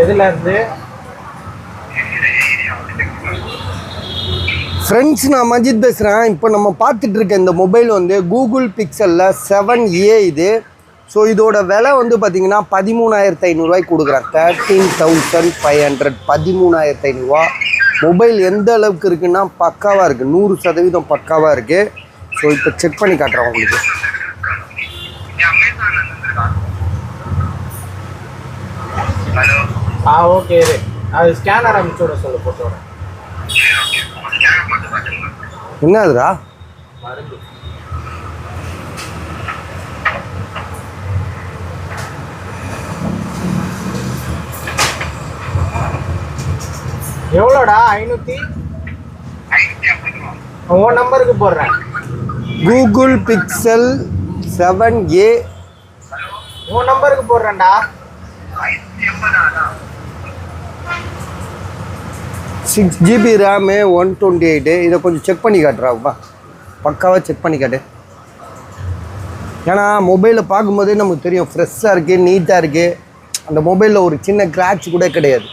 எதுலேருந்து ஃப்ரெண்ட்ஸ், நான் மஜித் பேசுகிறேன். இப்போ நம்ம பார்த்துட்டு இருக்க இந்த மொபைல் வந்து கூகுள் பிக்சலில் 7A இது. ஸோ இதோட விலை வந்து பார்த்திங்கன்னா 13,500 கொடுக்குறேன். 13,500, 13,500. மொபைல் எந்த அளவுக்கு இருக்குன்னா பக்காவாக இருக்குது, 100% பக்காவாக இருக்குது. ஸோ இப்போ செக் பண்ணி காட்டுறேன் உங்களுக்கு. ஓகே, அது ஸ்கேனர் அனுப்பிச்சு விட சொல்லு, போட்டோட. என்ன அதுடா? மருந்து. எவ்வளோடா? 500. உன் நம்பருக்கு போடுறேன். கூகுள் பிக்சல் 7A உன் நம்பருக்கு போடுறேன்டா. 6GB RAM, 128. இதை கொஞ்சம் செக் பண்ணி காட்டுறாப்பா, பக்காவாக செக் பண்ணி காட்டு. ஏன்னா மொபைலில் பார்க்கும்போதே நமக்கு தெரியும் ஃப்ரெஷ்ஷாக இருக்குது, நீட்டாக இருக்குது. அந்த மொபைலில் ஒரு சின்ன கிராட்ச் கூட கிடையாது.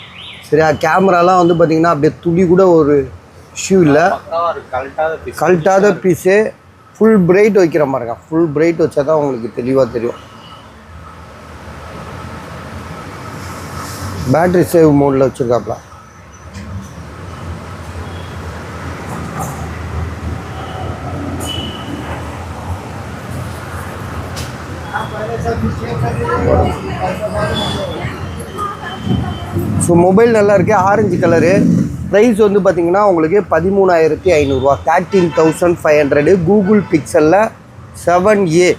சரியா? கேமராலாம் வந்து பார்த்திங்கன்னா அப்படியே துளி கூட ஒரு இஷ்யூ இல்லை. கழட்டாத பீஸு. ஃபுல் பிரைட் வைக்கிற மாதிரிங்க. ஃபுல் பிரைட் வச்சா தான் உங்களுக்கு தெளிவாக தெரியும். பேட்ரி சேவ் மோடில் வச்சுருக்காப்ல. ஸோ மொபைல் நல்லா இருக்குது, ஆரஞ்சு கலரு. ப்ரைஸ் வந்து பார்த்திங்கன்னா உங்களுக்கு 13,500, 13,500. கூகுள் பிக்சலில் 7A.